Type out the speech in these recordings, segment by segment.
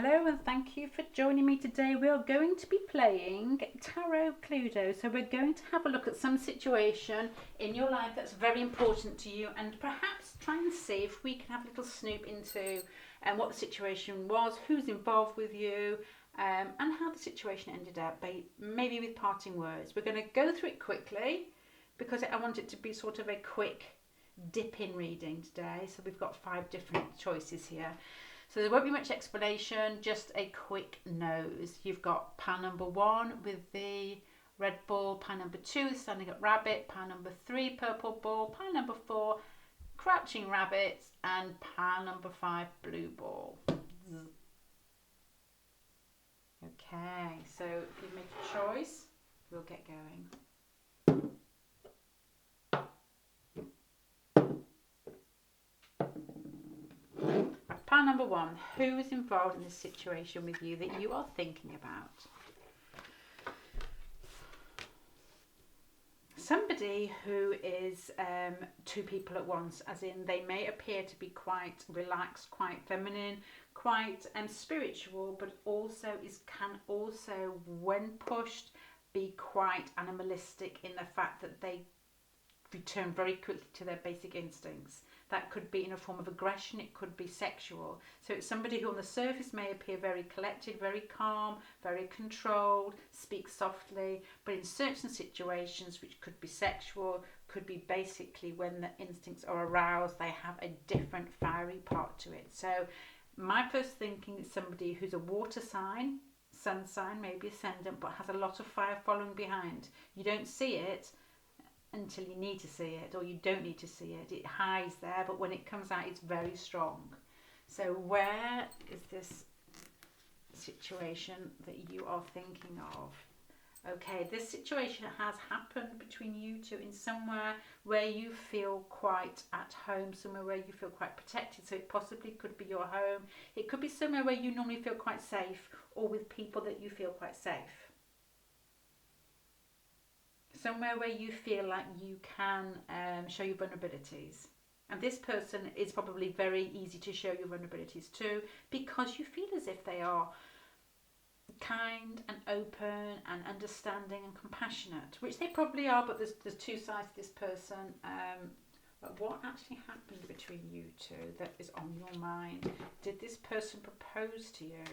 Hello and thank you for joining me today. We are going to be playing Tarot Cluedo. So we're going to have a look at some situation in your life that's very important to you and perhaps try and see if we can have a little snoop into what the situation was, who's involved with you, and how the situation ended up, maybe with parting words. We're going to go through it quickly because I want it to be sort of a quick dip in reading today. So we've got 5 different choices here. So there won't be much explanation, just a quick nose. You've got pile number 1 with the red ball, pile number 2 standing up rabbit, pile number 3 purple ball, pile number 4 crouching rabbit, and pile number 5 blue ball. Okay, so if you make a choice, we'll get going. Pile number 1, who is involved in this situation with you that you are thinking about? Somebody who is 2 people at once, as in they may appear to be quite relaxed, quite feminine, quite spiritual, but also can also, when pushed, be quite animalistic in the fact that they return very quickly to their basic instincts. That could be in a form of aggression, it could be sexual. So it's somebody who on the surface may appear very collected, very calm, very controlled, speaks softly, but in certain situations, which could be sexual, could be basically when the instincts are aroused, they have a different fiery part to it. So my first thinking is somebody who's a water sign, sun sign, maybe ascendant, but has a lot of fire following behind. You don't see it until you need to see it, or you don't need to see it. It hides there, but when it comes out, it's very strong. So where is this situation that you are thinking of? Okay, this situation has happened between you two in somewhere where you feel quite at home, somewhere where you feel quite protected. So it possibly could be your home. It could be somewhere where you normally feel quite safe, or with people that you feel quite safe. Somewhere where you feel like you can show your vulnerabilities. And this person is probably very easy to show your vulnerabilities to, because you feel as if they are kind and open and understanding and compassionate, which they probably are, but there's 2 sides to this person. But what actually happened between you two that is on your mind? Did this person propose to you?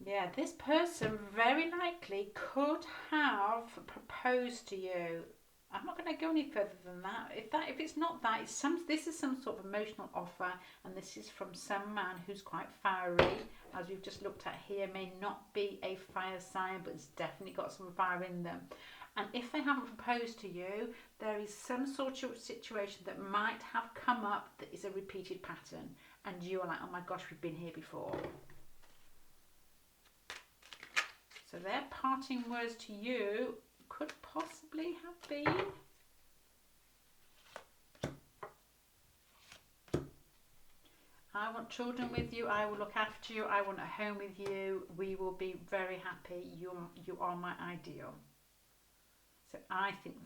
Yeah, this person very likely could have proposed to you. I'm not going to go any further than that. If it's not that, this is some sort of emotional offer, and this is from some man who's quite fiery, as we've just looked at here. May not be a fire sign, but it's definitely got some fire in them. And if they haven't proposed to you, there is some sort of situation that might have come up that is a repeated pattern, and you are like, oh my gosh, we've been here before. So their parting words to you could possibly have been, I want children with you, I will look after you, I want a home with you, we will be very happy, you are my ideal. So I think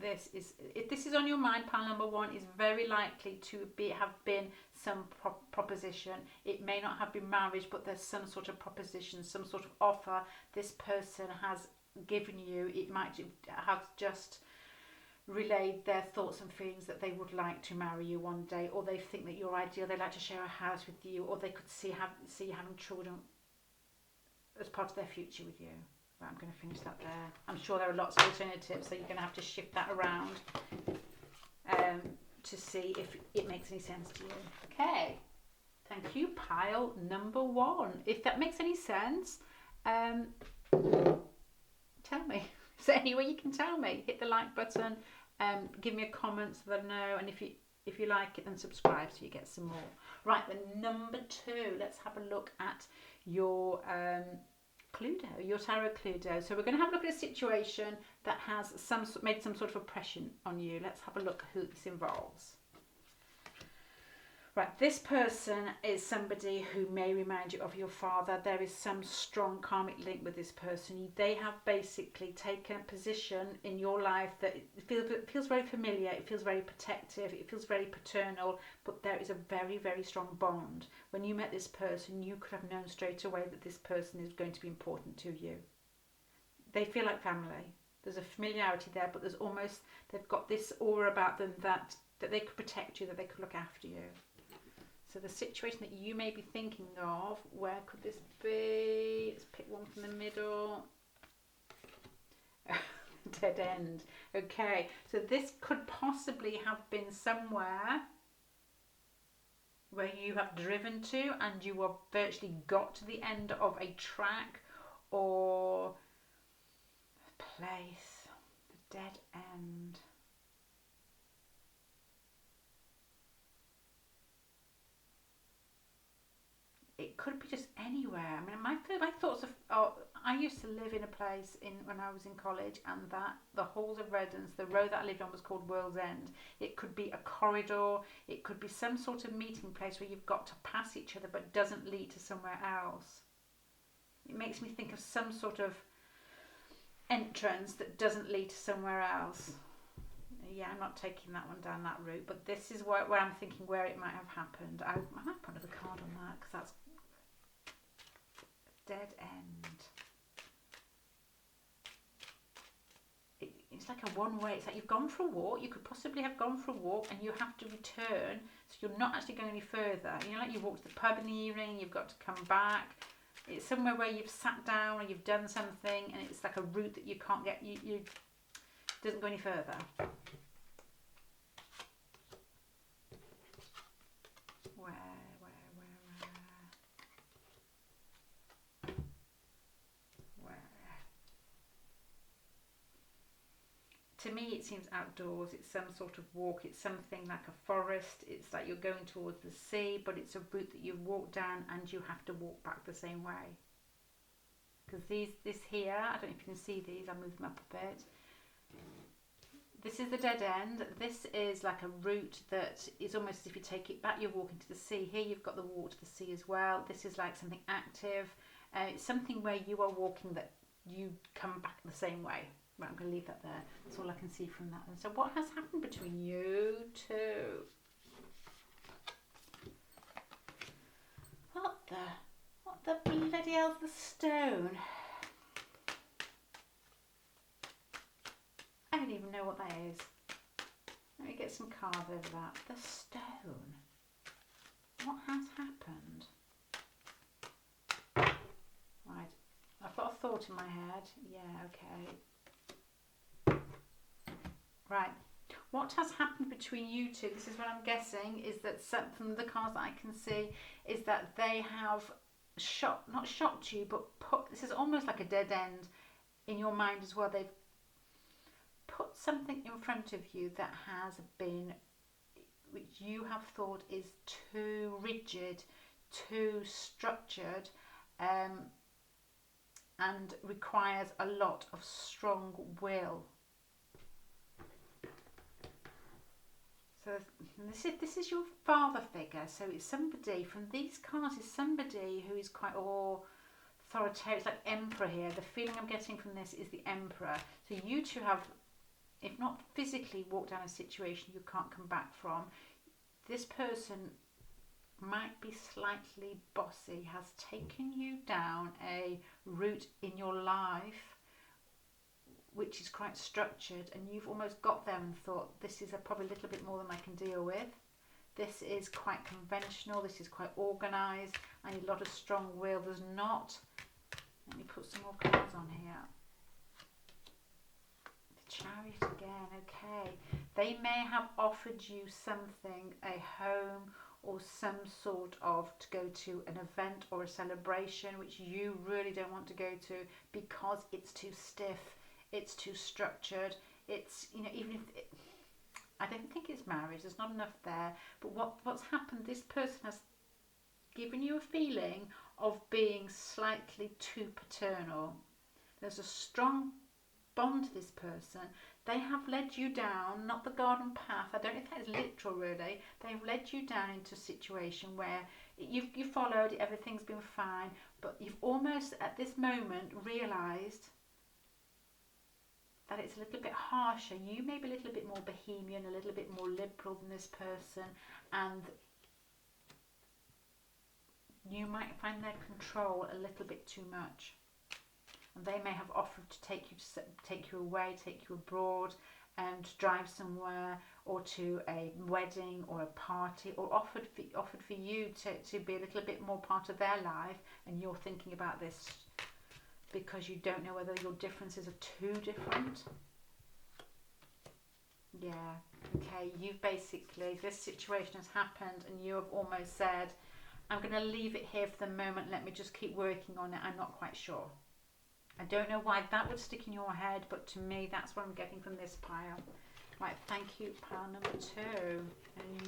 if this is on your mind, pile number 1 is very likely to have been some proposition. It may not have been marriage, but there's some sort of proposition, some sort of offer this person has given you. It might have just relayed their thoughts and feelings that they would like to marry you one day, or they think that you're ideal, they like to share a house with you, or they could see having children as part of their future with you. I'm going to finish that there. I'm sure there are lots of alternatives, so you're going to have to shift that around to see if it makes any sense to you. Okay, thank you, pile number 1. If that makes any sense, tell me. Is there any way you can tell me? Hit the like button, give me a comment so that I know, and if you like it, then subscribe so you get some more. Right, then number 2, let's have a look at your Cluedo, your tarot Cluedo. So we're going to have a look at a situation that has made some sort of impression on you. Let's have a look who this involves. Right, this person is somebody who may remind you of your father. There is some strong karmic link with this person. They have basically taken a position in your life that it feels very familiar, it feels very protective, it feels very paternal, but there is a very, very strong bond. When you met this person, you could have known straight away that this person is going to be important to you. They feel like family. There's a familiarity there, but there's almost, they've got this aura about them that they could protect you, that they could look after you. So the situation that you may be thinking of, where could this be? Let's pick one from the middle. Dead end. Okay, so this could possibly have been somewhere where you have driven to and you have virtually got to the end of a track or a place. The dead end. It could be just anywhere. I mean, my thoughts of, I used to live in a place when I was in college, and that the halls of residence, the road that I lived on was called World's End. It could be a corridor. It could be some sort of meeting place where you've got to pass each other, but doesn't lead to somewhere else. It makes me think of some sort of entrance that doesn't lead to somewhere else. Yeah, I'm not taking that one down that route, but this is where I'm thinking where it might have happened. I might put another card on that because that's dead end. It's like a one-way. It's like you've gone for a walk. You could possibly have gone for a walk and you have to return, so you're not actually going any further. You know, like you walk to the pub in the evening, you've got to come back. It's somewhere where you've sat down or you've done something, and it's like a route that you can't get. You doesn't go any further. To me, it seems outdoors. It's some sort of walk. It's something like a forest. It's like you're going towards the sea, but it's a route that you walk down and you have to walk back the same way. Because this here, I don't know if you can see these. I'll move them up a bit. This is the dead end. This is like a route that is almost as if you take it back, you're walking to the sea. Here you've got the walk to the sea as well. This is like something active. It's something where you are walking that you come back the same way. Right, I'm going to leave that there. That's all I can see from that one. So what has happened between you two? What the bloody hell's the stone? I don't even know what that is. Let me get some cards over that. The stone. What has happened? Right, I've got a thought in my head. Yeah, okay. Right, what has happened between you two, this is what I'm guessing, is that from the cards that I can see, is that they have not shocked you, but this is almost like a dead end in your mind as well. They've put something in front of you that has been, which you have thought is too rigid, too structured, and requires a lot of strong will. So this is your father figure. So it's somebody from these cards is somebody who is quite authoritarian. It's like emperor here. The feeling I'm getting from this is the emperor. So you two have, if not physically, walked down a situation you can't come back from. This person might be slightly bossy, has taken you down a route in your life which is quite structured, and you've almost got there and thought, this is probably a little bit more than I can deal with. This is quite conventional, this is quite organised, I need a lot of strong will. There's not, let me put some more cards on here. The Chariot again, okay. They may have offered you something, a home or some sort of, to go to an event or a celebration which you really don't want to go to because it's too stiff. It's too structured. It's, you know, even if I don't think it's marriage, there's not enough there. But what's happened, this person has given you a feeling of being slightly too paternal. There's a strong bond to this person. They have led you down, not the garden path. I don't know if that is literal really. They have led you down into a situation where you've followed, everything's been fine, but you've almost at this moment realised that it's a little bit harsher. You may be a little bit more bohemian, a little bit more liberal than this person, and you might find their control a little bit too much. And they may have offered to take you away, take you abroad, and to drive somewhere, or to a wedding or a party, or offered for you to be a little bit more part of their life, and you're thinking about this because you don't know whether your differences are too different. Yeah, okay, you've basically, this situation has happened and you have almost said, I'm going to leave it here for the moment, let me just keep working on it, I'm not quite sure. I don't know why that would stick in your head, but to me that's what I'm getting from this pile. Right, thank you, pile number 2.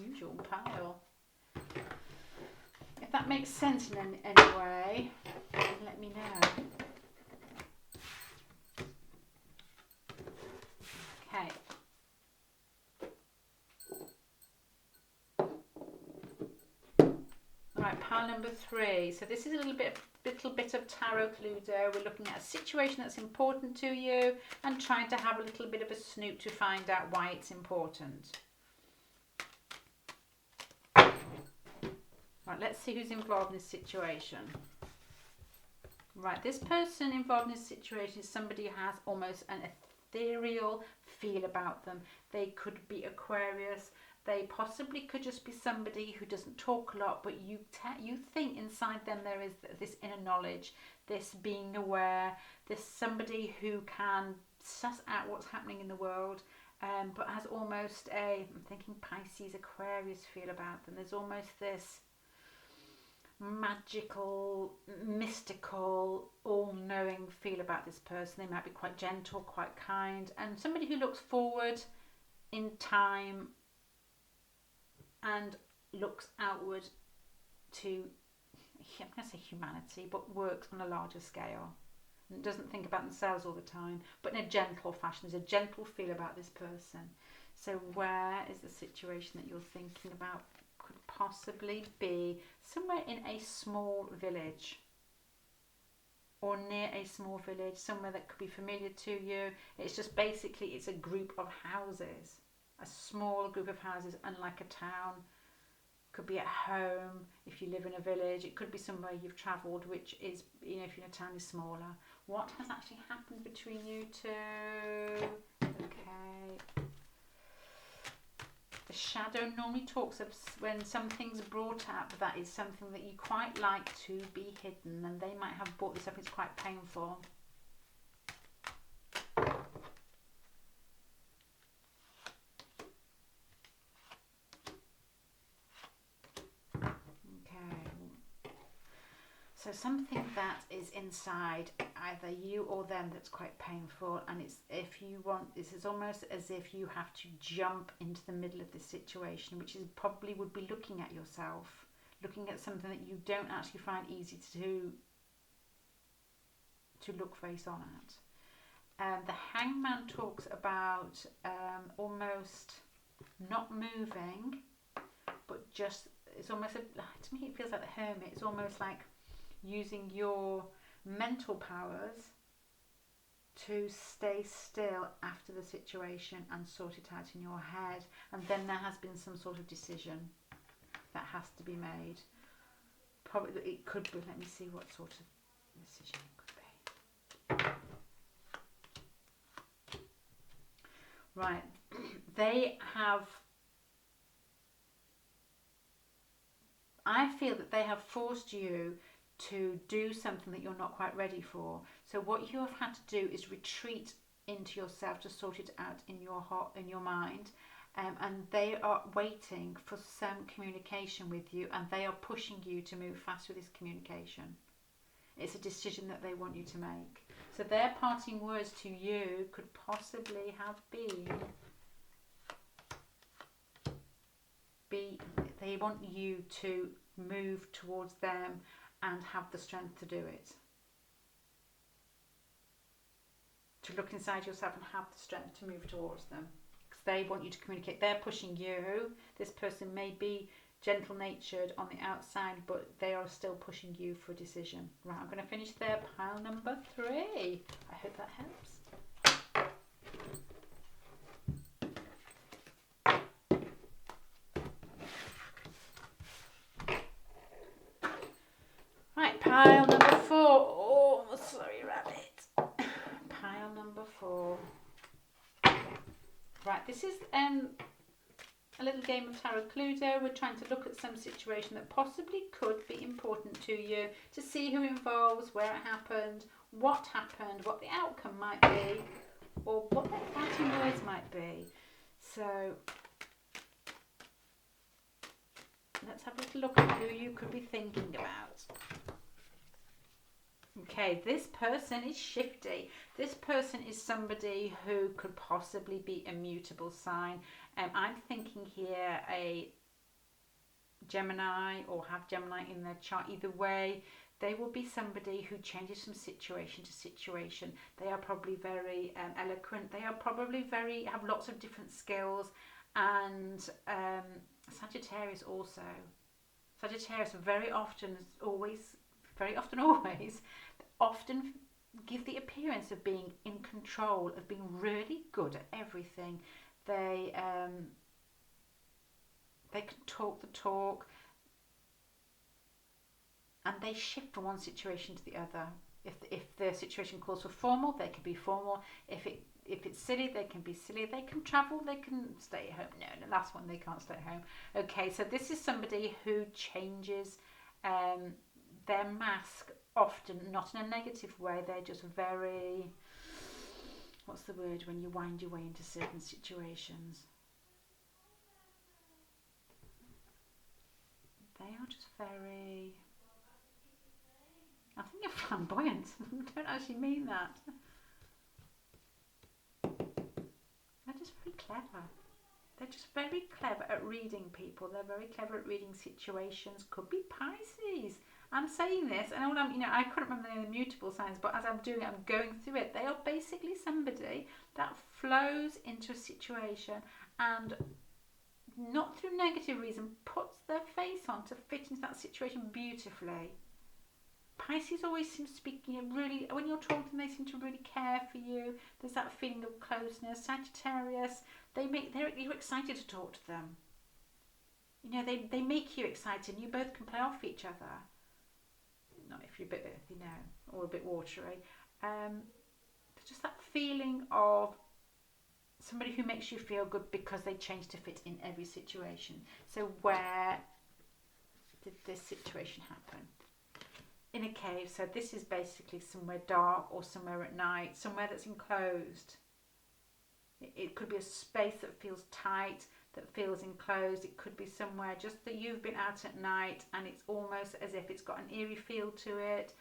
Unusual pile. If that makes sense in any way, let me know. Okay. Right, pile number 3. So this is a little bit of tarot Cluedo. We're looking at a situation that's important to you and trying to have a little bit of a snoop to find out why it's important. Right, let's see who's involved in this situation. Right, this person involved in this situation is somebody who has almost an ethereal feel about them. They could be Aquarius. They possibly could just be somebody who doesn't talk a lot, but you think inside them there is this inner knowledge, this being aware, this somebody who can suss out what's happening in the world, but has almost I'm thinking Pisces, Aquarius feel about them. There's almost this magical, mystical, all-knowing feel about this person. They might be quite gentle, quite kind, and somebody who looks forward in time and looks outward to, I'm going to say humanity, but works on a larger scale and doesn't think about themselves all the time, but in a gentle fashion. There's a gentle feel about this person. So where is the situation that you're thinking about? Could possibly be somewhere in a small village or near a small village, somewhere that could be familiar to you. It's just basically, it's a group of houses, a small group of houses, unlike a town. Could be at home if you live in a village. It could be somewhere you've travelled, which is, you know, if you're in a town, is smaller. What has actually happened between you two? Okay. The shadow normally talks of when something's brought up that is something that you quite like to be hidden, and they might have brought this up. It's quite painful. So something that is inside either you or them that's quite painful, and it's, if you want, this is almost as if you have to jump into the middle of this situation, which is probably would be looking at yourself, looking at something that you don't actually find easy to look face on at. The Hangman talks about almost not moving, but just, it's almost, to me it feels like the Hermit. It's almost like using your mental powers to stay still after the situation and sort it out in your head, and then there has been some sort of decision that has to be made. Probably it could be, let me see what sort of decision it could be. Right, they have, I feel that they have forced you to do something that you're not quite ready for. So what you have had to do is retreat into yourself to sort it out in your heart, in your mind, and they are waiting for some communication with you, and they are pushing you to move fast with this communication. It's a decision that they want you to make. So their parting words to you could possibly have been, they want you to move towards them and have the strength to do it. To to look inside yourself and have the strength to move towards them. Because they want you to communicate. They're pushing you. This person may be gentle-natured on the outside, but they are still pushing you for a decision. Right, I'm going to finish there. Pile number 3. I hope that helps. Right, pile number 4. Oh, sorry, rabbit. Pile number 4. Right, this is a little game of Tarot Cluedo. We're trying to look at some situation that possibly could be important to you, to see who involves, where it happened, what the outcome might be, or what their fighting words might be. So let's have a little look at who you could be thinking about. Okay, this person is shifty. This person is somebody who could possibly be a mutable sign. I'm thinking here a Gemini, or have Gemini in their chart. Either way, they will be somebody who changes from situation to situation. They are probably very eloquent. They are probably have lots of different skills. And Sagittarius also. Sagittarius very often give the appearance of being in control, of being really good at everything. They can talk the talk, and they shift from one situation to the other. If the situation calls for formal, they can be formal. If it's silly, they can be silly. They can travel, they can stay at home. No, the last one, they can't stay at home. Okay, so this is somebody who changes their mask often, not in a negative way. They're just very, what's the word when you wind your way into certain situations? They are just very, I think you're flamboyant. I don't actually mean that. They're just very clever. They're just very clever at reading people. They're very clever at reading situations. Could be Pisces. I'm saying this, and all I couldn't remember the mutable signs, but as I'm doing it, I'm going through it. They are basically somebody that flows into a situation and, not through negative reason, puts their face on to fit into that situation beautifully. Pisces always seems to be, really, when you're talking to them, they seem to really care for you. There's that feeling of closeness. Sagittarius, you're excited to talk to them. They make you excited. You both can play off each other. Not if you're a bit earthy now, or a bit watery. Just that feeling of somebody who makes you feel good because they change to fit in every situation. So where did this situation happen? In a cave. So this is basically somewhere dark, or somewhere at night, somewhere that's enclosed. It could be a space that feels tight, that feels enclosed. It could be somewhere just that you've been out at night and it's almost as if it's got an eerie feel to it.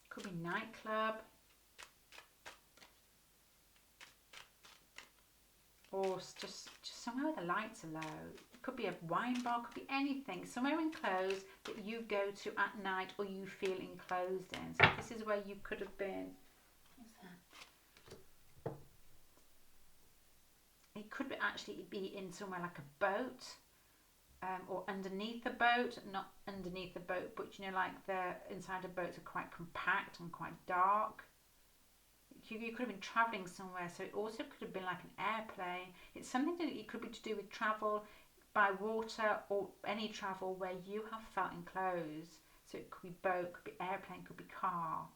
Could be nightclub, or just somewhere where the lights are low. It could be a wine bar, could be anything, somewhere enclosed that you go to at night, or you feel enclosed in. So this is where you could have been. What's that? It could actually be in somewhere like a boat, or underneath a boat. Not underneath the boat, but like the inside of boats are quite compact and quite dark. You could have been travelling somewhere, so it also could have been like an airplane. It's something that it could be to do with travel by water, or any travel where you have felt enclosed. So it could be boat, could be airplane, could be car.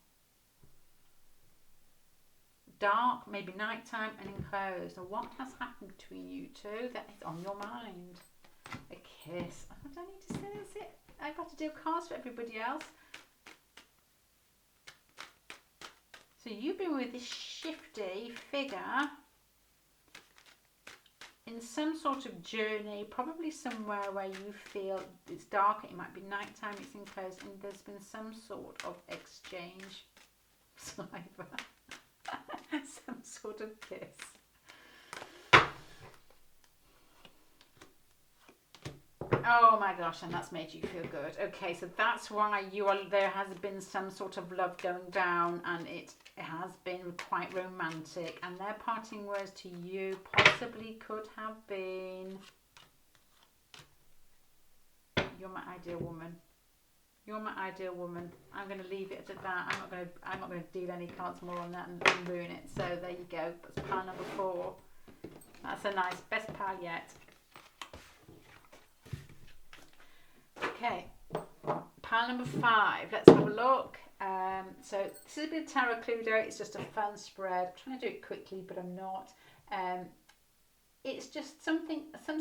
Dark, maybe nighttime, and enclosed. So what has happened between you two that is on your mind? A kiss. I don't need to say this. I've got to do cards for everybody else. So you've been with this shifty figure in some sort of journey, probably somewhere where you feel it's dark, it might be nighttime, it's enclosed, and there's been some sort of exchange, saliva, some sort of kiss. Oh my gosh, and that's made you feel good. Okay, so that's why there has been some sort of love going down, and it has been quite romantic, and their parting words to you possibly could have been, you're my ideal woman. You're my ideal woman. I'm going to leave it at that. I'm not going to deal any cards more on that and ruin it. So there you go. That's pile number 4. That's a nice, best pile yet. Okay, pile number 5. Let's have a look. So this is a bit of Tarot Cluedo. It's just a fun spread. I'm trying to do it quickly, but I'm not. It's just some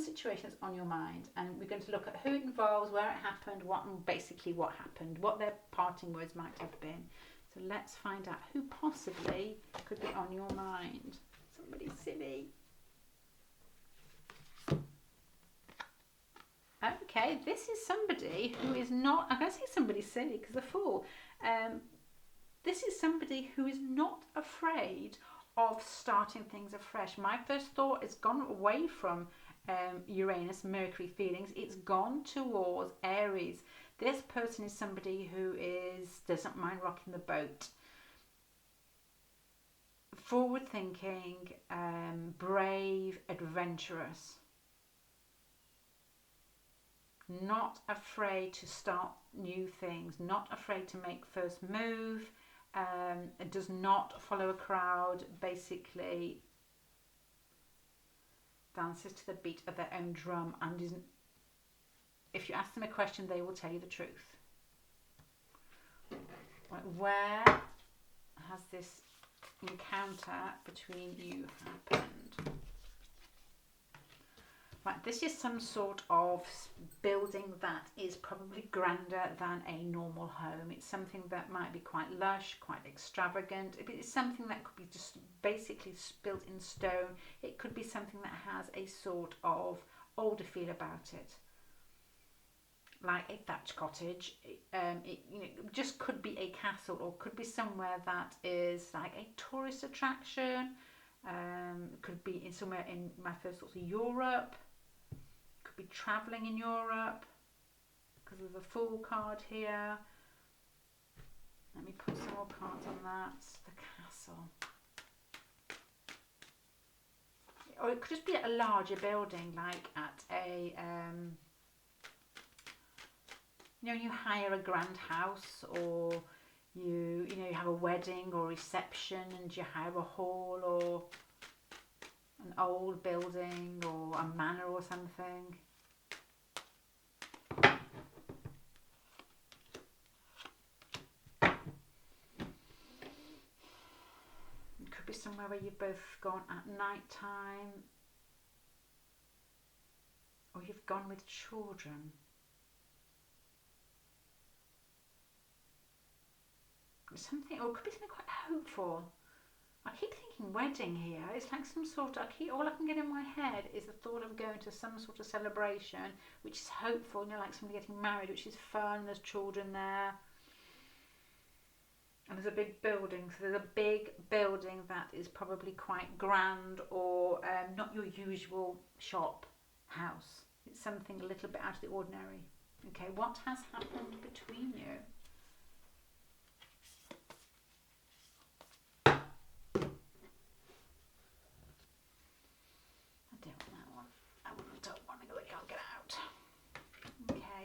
situations on your mind, and we're going to look at who it involves, where it happened, basically what happened, what their parting words might have been. So let's find out who possibly could be on your mind. Somebody silly. Okay, this is somebody who is not, I'm going to say somebody silly because the Fool. This is somebody who is not afraid of starting things afresh. My first thought has gone away from Uranus, Mercury feelings. It's gone towards Aries. This person is somebody who doesn't mind rocking the boat. Forward thinking, brave, adventurous. Not afraid to start new things, not afraid to make first move, does not follow a crowd, basically dances to the beat of their own drum, and isn't, if you ask them a question, they will tell you the truth. Right, where has this encounter between you happened? Right, this is some sort of building that is probably grander than a normal home. It's something that might be quite lush, quite extravagant. It's something that could be just basically built in stone. It could be something that has a sort of older feel about it, like a thatched cottage. It just could be a castle, or could be somewhere that is like a tourist attraction. Could be somewhere in, my first thoughts are Europe. Be travelling in Europe because there's a Fool card here. Let me put some more cards on that. The Castle. Or it could just be a larger building, like at a you hire a grand house, or you have a wedding or reception and you hire a hall, or an old building or a manor or something. It could be somewhere where you've both gone at night time, or you've gone with children. Something, or it could be something quite hopeful. I keep thinking wedding here. It's like some sort of, all I can get in my head is the thought of going to some sort of celebration, which is hopeful, like somebody getting married, which is fun, there's children there. And there's a big building, so there's a big building that is probably quite grand, or not your usual shop, house. It's something a little bit out of the ordinary. Okay, what has happened between you?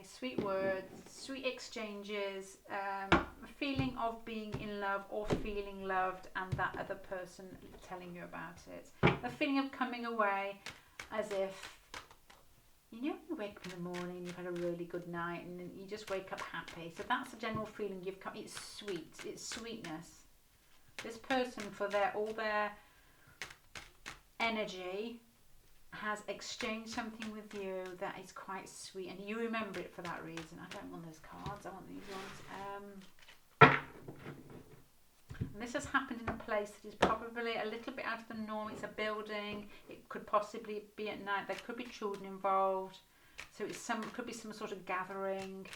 Sweet words, sweet exchanges, a feeling of being in love or feeling loved, and that other person telling you about it. A feeling of coming away as if, you wake up in the morning, you've had a really good night, and you just wake up happy. So that's the general feeling you've come. It's sweet. It's sweetness. This person, for all their energy, has exchanged something with you that is quite sweet, and you remember it for that reason. I don't want those cards, I want these ones. And this has happened in a place that is probably a little bit out of the norm. It's a building, it could possibly be at night, there could be children involved, so it could be some sort of gathering.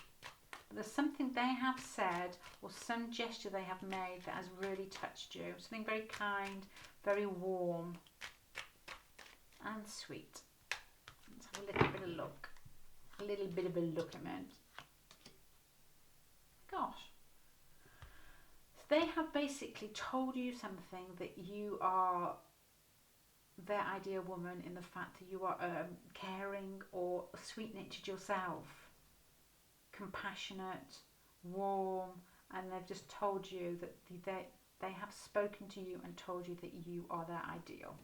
There's something they have said, or some gesture they have made, that has really touched you. Something very kind, very warm and sweet. Let's have a little bit of look. a little bit of a look at it. Gosh. So they have basically told you something, that you are their ideal woman, in the fact that you are caring or sweet-natured yourself, compassionate, warm, and they've just told you that they have spoken to you and told you that you are their ideal.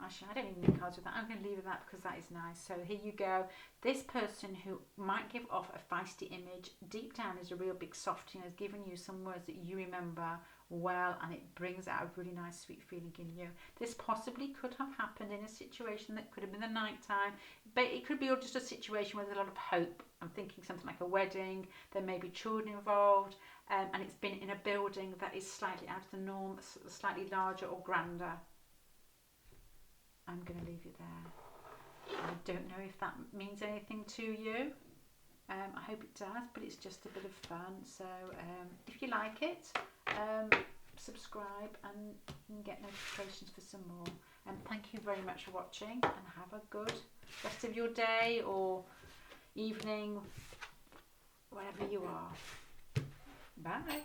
Actually, I don't even need cards with that. I'm going to leave it at that because that is nice. So here you go. This person who might give off a feisty image, deep down is a real big softie and has given you some words that you remember well, and it brings out a really nice sweet feeling in you. This possibly could have happened in a situation that could have been the night time, but it could be just a situation where there's a lot of hope. I'm thinking something like a wedding, there may be children involved, and it's been in a building that is slightly out of the norm, slightly larger or grander. I'm going to leave you there. I don't know if that means anything to you. I hope it does, but it's just a bit of fun. So if you like it, subscribe and you can get notifications for some more. And thank you very much for watching, and have a good rest of your day or evening, wherever you are. Bye.